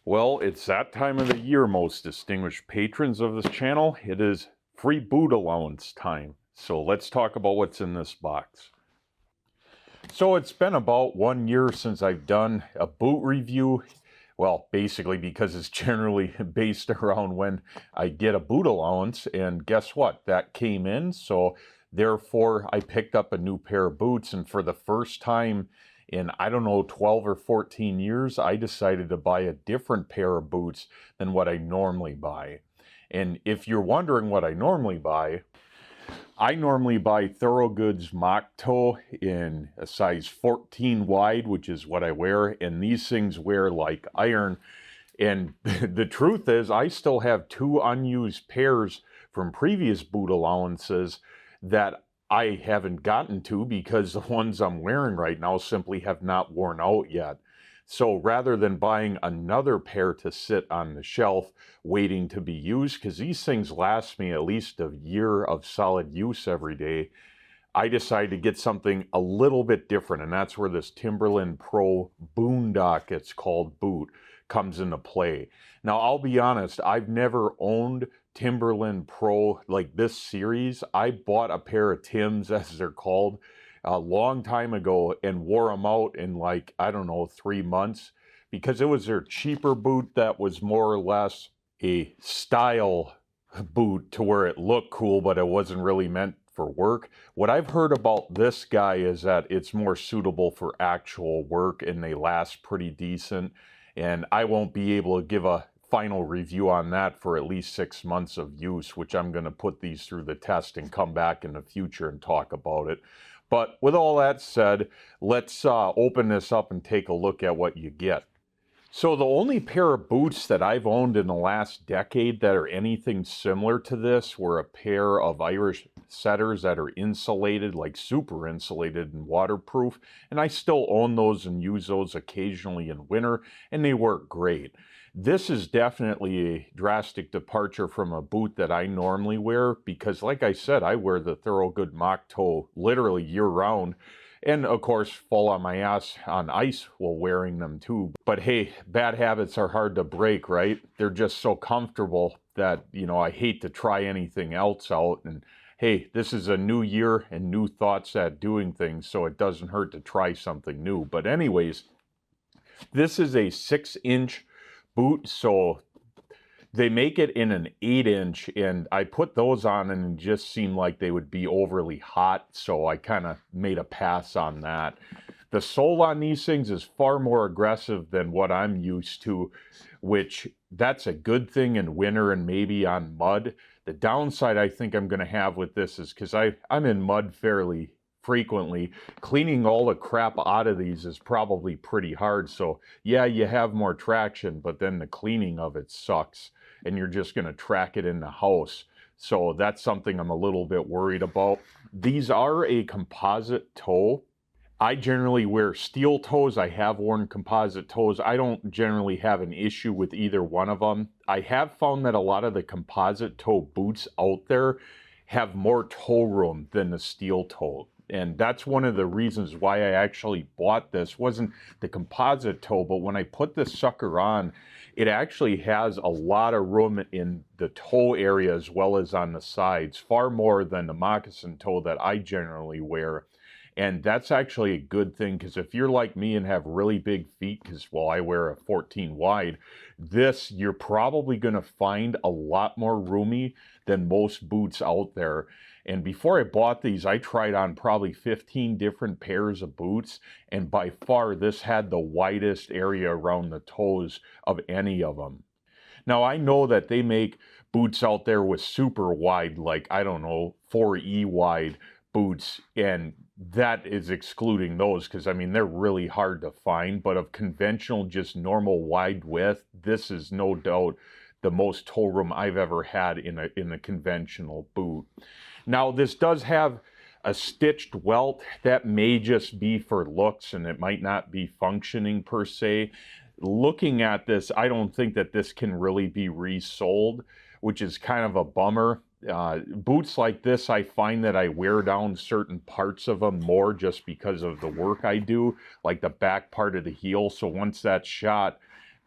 Well, it's that time of the year, most distinguished patrons of this channel. It is free boot allowance time. So let's talk about what's in this box. So it's been about 1 year since I've done a boot review. Well, basically because it's generally based around when I get a boot allowance. And guess what? That came in. So therefore, I picked up a new pair of boots. And for the first time in, I don't know, 12 or 14 years, I decided to buy a different pair of boots than what I normally buy. And if you're wondering what I normally buy Thorogoods mock toe in a size 14 wide, which is what I wear, and these things wear like iron. And the truth is, I still have 2 unused pairs from previous boot allowances that I haven't gotten to because the ones I'm wearing right now simply have not worn out yet. So rather than buying another pair to sit on the shelf waiting to be used, because these things last me at least a year of solid use every day, I decided to get something a little bit different, and that's where this Timberland Pro Boondock, it's called, boot comes into play. Now, I'll be honest, I've never owned Timberland Pro like this series. I bought a pair of Tims, as they're called, a long time ago and wore them out in like, I don't know, 3 months because it was their cheaper boot that was more or less a style boot to where it looked cool, but it wasn't really meant for work. What I've heard about this guy is that it's more suitable for actual work and they last pretty decent. And I won't be able to give a final review on that for at least 6 months of use, which I'm going to put these through the test and come back in the future and talk about it. But with all that said, let's open this up and take a look at what you get. So the only pair of boots that I've owned in the last decade that are anything similar to this were a pair of Irish setters that are insulated, like super insulated and waterproof. And I still own those and use those occasionally in winter, and they work great. This is definitely a drastic departure from a boot that I normally wear because, like I said, I wear the Thorogood mock toe literally year-round. And of course, fall on my ass on ice while wearing them too. But hey, bad habits are hard to break, right? They're just so comfortable that, you know, I hate to try anything else out. And hey, this is a new year and new thoughts at doing things, so it doesn't hurt to try something new. But anyways, this is a 6-inch boot, so they make it in an 8-inch, and I put those on and it just seemed like they would be overly hot, so I kind of made a pass on that. The sole on these things is far more aggressive than what I'm used to, which that's a good thing in winter and maybe on mud. The downside I think I'm going to have with this is because I'm in mud fairly frequently, cleaning all the crap out of these is probably pretty hard. So yeah, you have more traction, but then the cleaning of it sucks and you're just going to track it in the house. So that's something I'm a little bit worried about. These are a composite toe. I generally wear steel toes. I have worn composite toes. I don't generally have an issue with either one of them. I have found that a lot of the composite toe boots out there have more toe room than the steel toe. And that's one of the reasons why I actually bought this. Wasn't the composite toe, but when I put this sucker on, it actually has a lot of room in the toe area as well as on the sides, far more than the moccasin toe that I generally wear. And that's actually a good thing because if you're like me and have really big feet, because, well, I wear a 14 wide, this, you're probably going to find a lot more roomy than most boots out there. And before I bought these, I tried on probably 15 different pairs of boots, and by far this had the widest area around the toes of any of them. Now, I know that they make boots out there with super wide, like, I don't know, 4E wide boots, and that is excluding those because, I mean, they're really hard to find. But of conventional, just normal wide width, this is no doubt the most toe room I've ever had in a conventional boot. Now, this does have a stitched welt. That may just be for looks and it might not be functioning per se. Looking at this, I don't think that this can really be resold, which is kind of a bummer. Boots like this, I find that I wear down certain parts of them more just because of the work I do, like the back part of the heel. So once that's shot,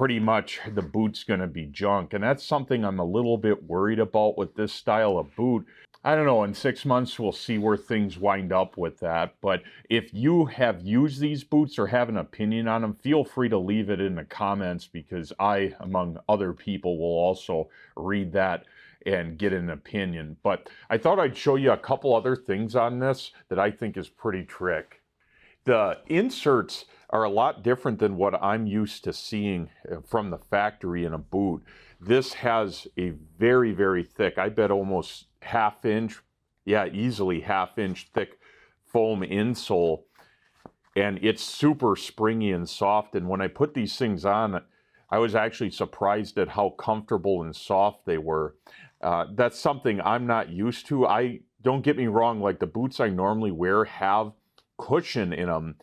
pretty much the boot's going to be junk. And that's something I'm a little bit worried about with this style of boot. I don't know, in 6 months we'll see where things wind up with that. But if you have used these boots or have an opinion on them, feel free to leave it in the comments, because I, among other people, will also read that and get an opinion. But I thought I'd show you a couple other things on this that I think is pretty trick. The inserts are a lot different than what I'm used to seeing from the factory in a boot. This has a very, very thick, I bet almost half-inch, yeah, easily half-inch thick foam insole. And it's super springy and soft. And when I put these things on, I was actually surprised at how comfortable and soft they were. That's something I'm not used to. Don't get me wrong, like the boots I normally wear have cushion in them,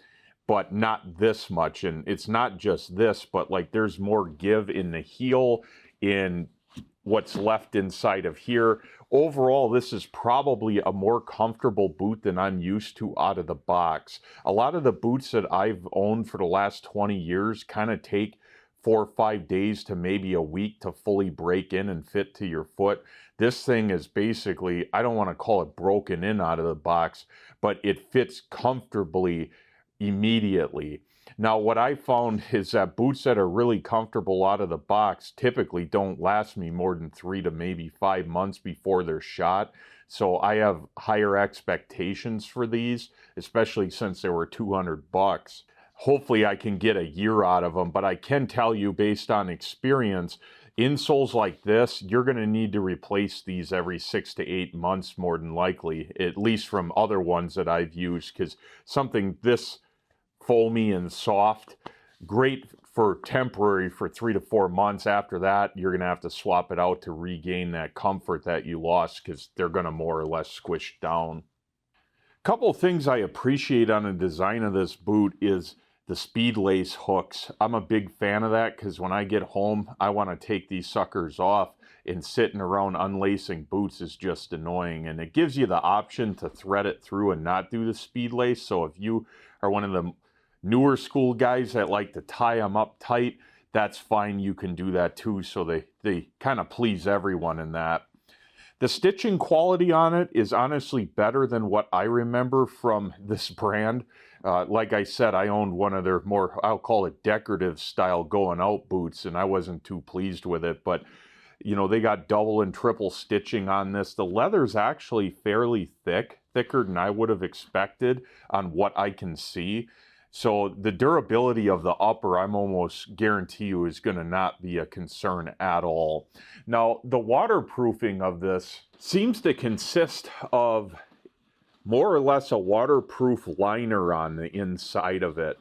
but not this much. And it's not just this, but like there's more give in the heel, in what's left inside of here. Overall, this is probably a more comfortable boot than I'm used to out of the box. A lot of the boots that I've owned for the last 20 years kind of take 4 or 5 days to maybe a week to fully break in and fit to your foot. This thing is basically, I don't want to call it broken in out of the box, but it fits comfortably immediately. Now, what I found is that boots that are really comfortable out of the box typically don't last me more than 3 to maybe 5 months before they're shot. So I have higher expectations for these, especially since they were $200. Hopefully I can get a year out of them, but I can tell you based on experience, insoles like this, you're going to need to replace these every 6 to 8 months more than likely, at least from other ones that I've used, because something this foamy and soft, great for temporary for 3 to 4 months. After that, you're going to have to swap it out to regain that comfort that you lost, because they're going to more or less squish down. A couple of things I appreciate on the design of this boot is the speed lace hooks. I'm a big fan of that, because when I get home, I want to take these suckers off, and sitting around unlacing boots is just annoying. And it gives you the option to thread it through and not do the speed lace. So if you are one of the newer school guys that like to tie them up tight, that's fine. You can do that too. So they kind of please everyone in that. The stitching quality on it is honestly better than what I remember from this brand. Like I said, I owned one of their more, I'll call it decorative style going out boots, and I wasn't too pleased with it. But, you know, they got double and triple stitching on this. The leather's actually fairly thick, thicker than I would have expected on what I can see. So the durability of the upper, I'm almost guarantee you, is going to not be a concern at all. Now, the waterproofing of this seems to consist of more or less a waterproof liner on the inside of it.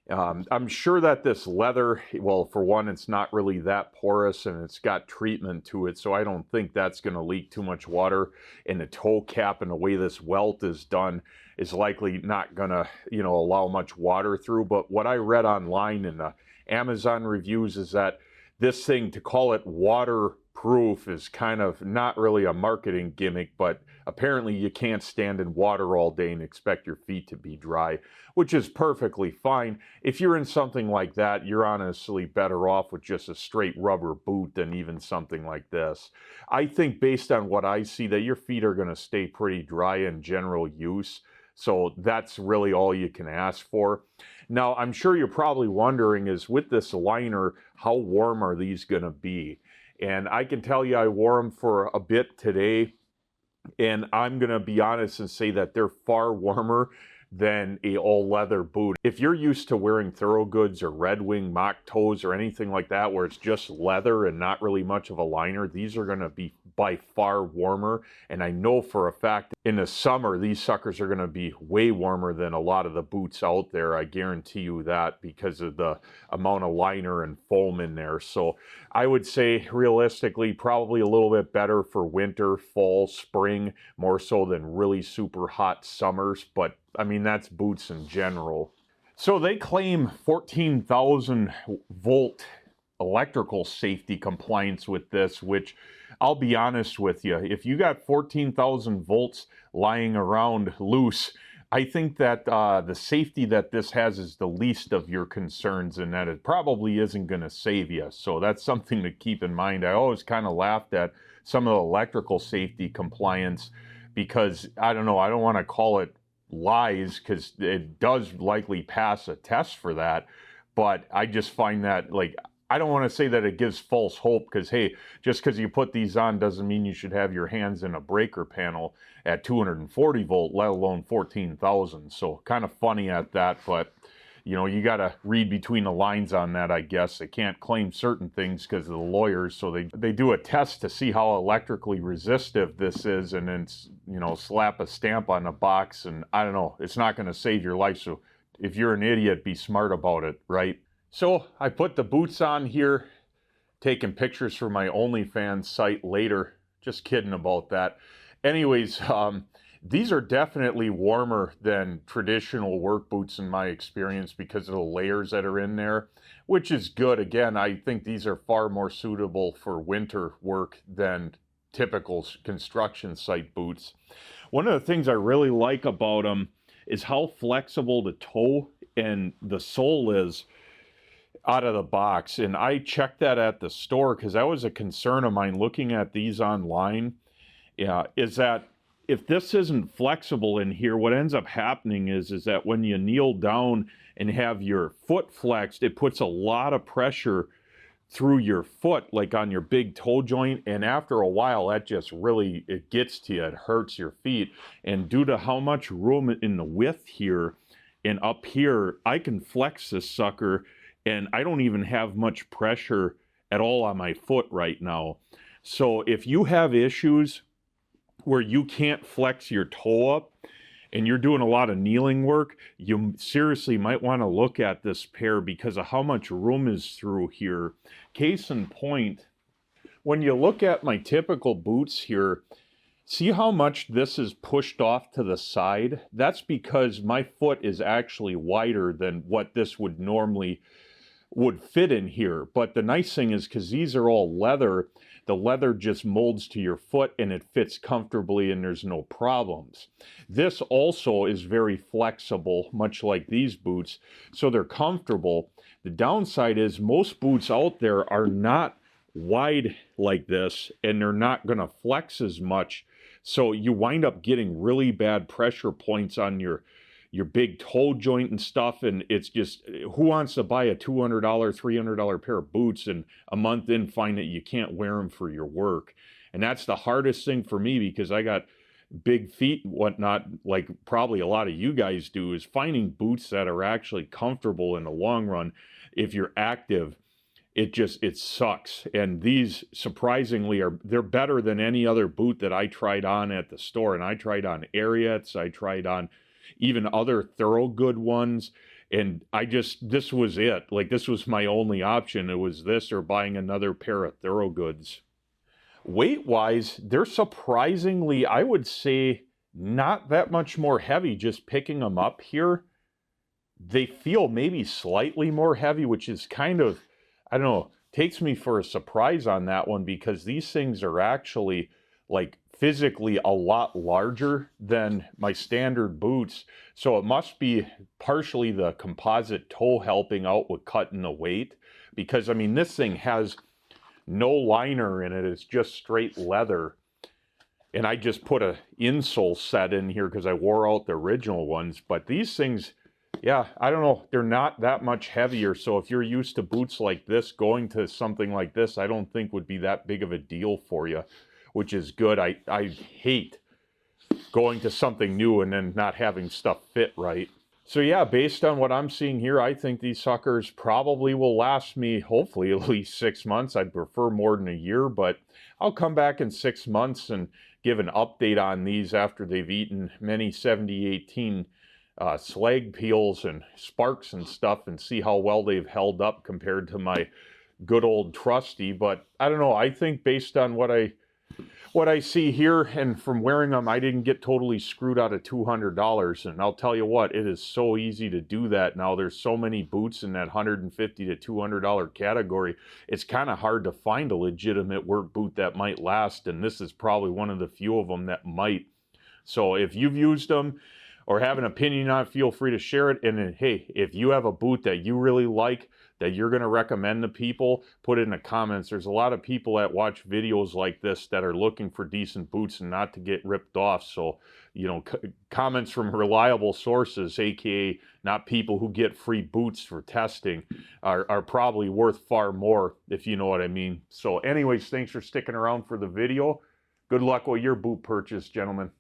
I'm sure that this leather, well, for one, it's not really that porous, and it's got treatment to it, so I don't think that's going to leak too much water. And the toe cap and the way this welt is done is likely not going to, you know, allow much water through. But what I read online in the Amazon reviews is that this thing, to call it waterproof, is kind of not really a marketing gimmick, but apparently you can't stand in water all day and expect your feet to be dry, which is perfectly fine. If you're in something like that, you're honestly better off with just a straight rubber boot than even something like this. I think based on what I see, that your feet are going to stay pretty dry in general use. So that's really all you can ask for. Now, I'm sure you're probably wondering is, with this liner, how warm are these going to be? And I can tell you I wore them for a bit today, and I'm going to be honest and say that they're far warmer than a all leather boot. If you're used to wearing Thorogoods or Red Wing mock toes or anything like that, where it's just leather and not really much of a liner, these are going to be by far warmer. And I know for a fact in the summer, these suckers are going to be way warmer than a lot of the boots out there. I guarantee you that, because of the amount of liner and foam in there. So I would say realistically, probably a little bit better for winter, fall, spring, more so than really super hot summers. But I mean, that's boots in general. So they claim 14,000 volt electrical safety compliance with this, which I'll be honest with you, if you got 14,000 volts lying around loose, I think that the safety that this has is the least of your concerns, and that it probably isn't going to save you. So that's something to keep in mind. I always kind of laughed at some of the electrical safety compliance because, I don't know, I don't want to call it lies because it does likely pass a test for that. But I just find that, like, I don't want to say that it gives false hope because, hey, just because you put these on doesn't mean you should have your hands in a breaker panel at 240 volt, let alone 14,000. So kind of funny at that, but you know, you got to read between the lines on that, I guess. They can't claim certain things because of the lawyers, so they do a test to see how electrically resistive this is, and then, you know, slap a stamp on the box, and I don't know, it's not going to save your life. So if you're an idiot, be smart about it, right? So I put the boots on here, taking pictures for my OnlyFans site later. Just kidding about that. Anyways, these are definitely warmer than traditional work boots in my experience because of the layers that are in there, which is good. Again, I think these are far more suitable for winter work than typical construction site boots. One of the things I really like about them is how flexible the toe and the sole is out of the box. And I checked that at the store because that was a concern of mine looking at these online. Yeah, is that if this isn't flexible in here, what ends up happening is that when you kneel down and have your foot flexed, it puts a lot of pressure through your foot, like on your big toe joint, and after a while that just really, it gets to you, it hurts your feet. And due to how much room in the width here and up here, I can flex this sucker and I don't even have much pressure at all on my foot right now. So if you have issues where you can't flex your toe up and you're doing a lot of kneeling work, you seriously might want to look at this pair because of how much room is through here. Case in point, when you look at my typical boots here, see how much this is pushed off to the side? That's because my foot is actually wider than what this would normally would fit in here. But the nice thing is, because these are all leather, the leather just molds to your foot and it fits comfortably and there's no problems. This also is very flexible, much like these boots, so they're comfortable. The downside is most boots out there are not wide like this and they're not going to flex as much, so you wind up getting really bad pressure points on your big toe joint and stuff, and it's just, who wants to buy a $200, $300 pair of boots and a month in find that you can't wear them for your work? And that's the hardest thing for me because I got big feet and whatnot, like probably a lot of you guys do, is finding boots that are actually comfortable in the long run. If you're active, it sucks. And these surprisingly they're better than any other boot that I tried on at the store. And I tried on Ariats, I tried on even other Thorogood ones, and this was it. Like, this was my only option. It was this or buying another pair of Thorogoods. Weight-wise, they're surprisingly, I would say, not that much more heavy. Just picking them up here, they feel maybe slightly more heavy, which is kind of, I don't know, takes me for a surprise on that one because these things are actually, like, physically a lot larger than my standard boots. So it must be partially the composite toe helping out with cutting the weight, because I mean, this thing has no liner in it. It's just straight leather. And I just put a insole set in here because I wore out the original ones. But these things, yeah, I don't know, they're not that much heavier. So if you're used to boots like this, going to something like this, I don't think would be that big of a deal for you, which is good. I hate going to something new and then not having stuff fit right. So yeah, based on what I'm seeing here, I think these suckers probably will last me, hopefully, at least 6 months. I'd prefer more than a year, but I'll come back in 6 months and give an update on these after they've eaten many 7018 slag peels and sparks and stuff, and see how well they've held up compared to my good old trusty. But I don't know, I think based on what I see here and from wearing them, I didn't get totally screwed out of $200. And I'll tell you what, it is so easy to do that now. There's so many boots in that $150 to $200 category. It's kind of hard to find a legitimate work boot that might last, and this is probably one of the few of them that might. So if you've used them, or have an opinion on it, feel free to share it. And then, hey, if you have a boot that you really like, that you're going to recommend to people, put it in the comments. There's a lot of people that watch videos like this that are looking for decent boots and not to get ripped off. So, you know, comments from reliable sources, aka not people who get free boots for testing, are probably worth far more, if you know what I mean. So anyways, thanks for sticking around for the video. Good luck with your boot purchase, gentlemen.